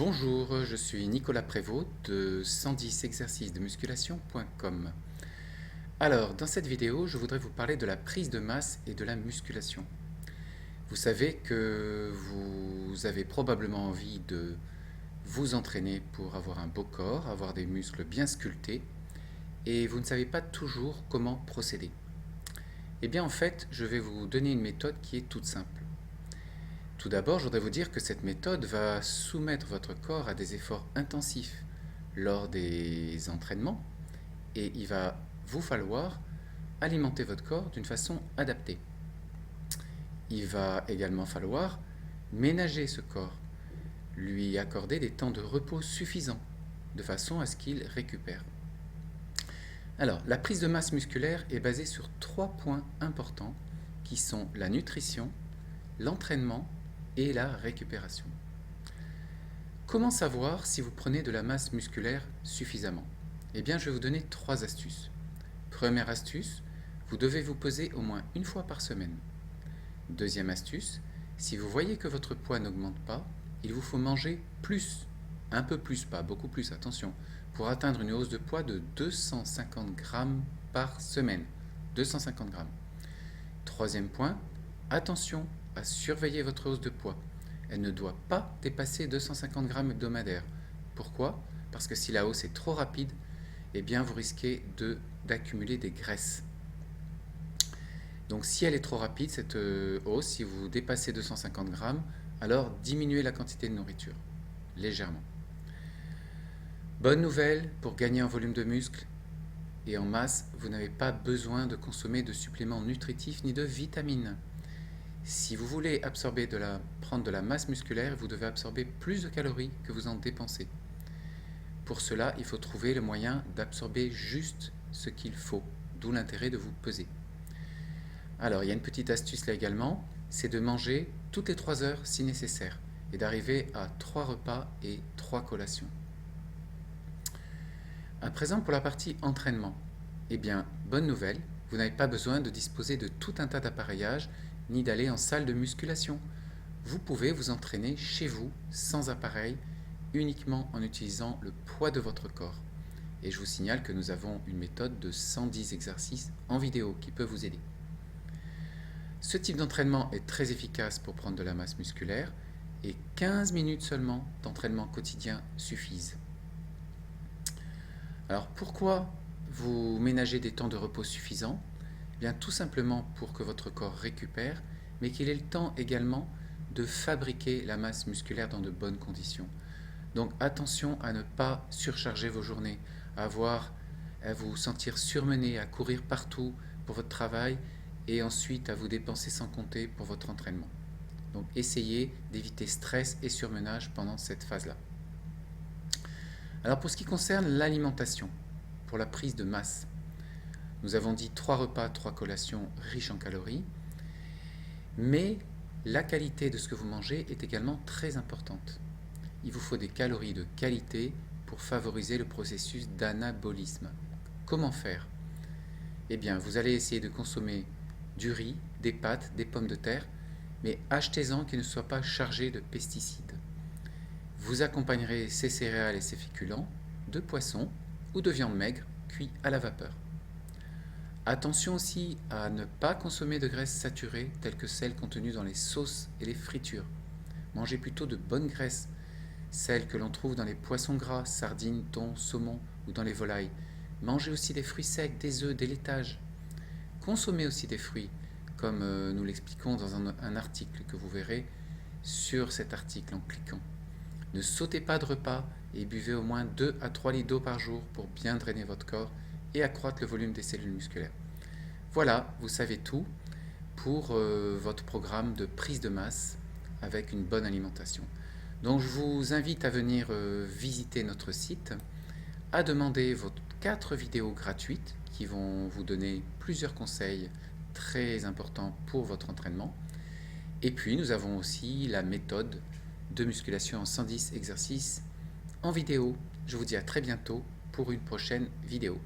Bonjour, je suis Nicolas Prévost de 110 exercices de musculation.com. Alors, dans cette vidéo, je voudrais vous parler de la prise de masse et de la musculation. Vous savez que vous avez probablement envie de vous entraîner pour avoir un beau corps, avoir des muscles bien sculptés, et vous ne savez pas toujours comment procéder. Eh bien, en fait, je vais vous donner une méthode qui est toute simple. Tout d'abord, je voudrais vous dire que cette méthode va soumettre votre corps à des efforts intensifs lors des entraînements et il va vous falloir alimenter votre corps d'une façon adaptée. Il va également falloir ménager ce corps, lui accorder des temps de repos suffisants de façon à ce qu'il récupère. Alors, la prise de masse musculaire est basée sur 3 points importants qui sont la nutrition, l'entraînement et la récupération. Comment savoir si vous prenez de la masse musculaire suffisamment? Eh bien, je vais vous donner 3 astuces. Première astuce, vous devez vous peser au moins une fois par semaine. Deuxième astuce, si vous voyez que votre poids n'augmente pas, il vous faut manger plus, un peu plus, pas beaucoup plus, attention, pour atteindre une hausse de poids de 250 grammes par semaine. 250 grammes. Troisième point, attention à surveiller votre hausse de poids. Elle ne doit pas dépasser 250 grammes hebdomadaires. Pourquoi? Parce que si la hausse est trop rapide, eh bien vous risquez d'accumuler des graisses. Donc si elle est trop rapide, cette hausse, si vous dépassez 250 grammes, alors diminuez la quantité de nourriture, légèrement. Bonne nouvelle, pour gagner en volume de muscle et en masse, vous n'avez pas besoin de consommer de suppléments nutritifs ni de vitamines. Si vous voulez prendre de la masse musculaire, vous devez absorber plus de calories que vous en dépensez. Pour cela, il faut trouver le moyen d'absorber juste ce qu'il faut, d'où l'intérêt de vous peser. Alors, il y a une petite astuce là également, c'est de manger toutes les 3 heures si nécessaire et d'arriver à 3 repas et 3 collations. À présent, pour la partie entraînement, eh bien, bonne nouvelle, vous n'avez pas besoin de disposer de tout un tas d'appareillages ni d'aller en salle de musculation. Vous pouvez vous entraîner chez vous, sans appareil, uniquement en utilisant le poids de votre corps. Et je vous signale que nous avons une méthode de 110 exercices en vidéo qui peut vous aider. Ce type d'entraînement est très efficace pour prendre de la masse musculaire et 15 minutes seulement d'entraînement quotidien suffisent. Alors pourquoi vous ménagez des temps de repos suffisants? Bien, tout simplement pour que votre corps récupère, mais qu'il ait le temps également de fabriquer la masse musculaire dans de bonnes conditions. Donc attention à ne pas surcharger vos journées, à vous sentir surmené, à courir partout pour votre travail et ensuite à vous dépenser sans compter pour votre entraînement. Donc essayez d'éviter stress et surmenage pendant cette phase-là. Alors pour ce qui concerne l'alimentation, pour la prise de masse, nous avons dit 3 repas, 3 collations riches en calories, mais la qualité de ce que vous mangez est également très importante. Il vous faut des calories de qualité pour favoriser le processus d'anabolisme. Comment faire? Eh bien, vous allez essayer de consommer du riz, des pâtes, des pommes de terre, mais achetez-en qui ne soient pas chargés de pesticides. Vous accompagnerez ces céréales et ces féculents de poisson ou de viande maigre cuit à la vapeur. Attention aussi à ne pas consommer de graisses saturées telles que celles contenues dans les sauces et les fritures. Mangez plutôt de bonnes graisses, celles que l'on trouve dans les poissons gras, sardines, thon, saumon ou dans les volailles. Mangez aussi des fruits secs, des œufs, des laitages. Consommez aussi des fruits, comme nous l'expliquons dans un article que vous verrez sur cet article en cliquant. Ne sautez pas de repas et buvez au moins 2 à 3 litres d'eau par jour pour bien drainer votre corps et accroître le volume des cellules musculaires. Voilà, vous savez tout pour votre programme de prise de masse avec une bonne alimentation. Donc je vous invite à venir visiter notre site, à demander vos 4 vidéos gratuites qui vont vous donner plusieurs conseils très importants pour votre entraînement. Et puis nous avons aussi la méthode de musculation en 110 exercices en vidéo. Je vous dis à très bientôt pour une prochaine vidéo.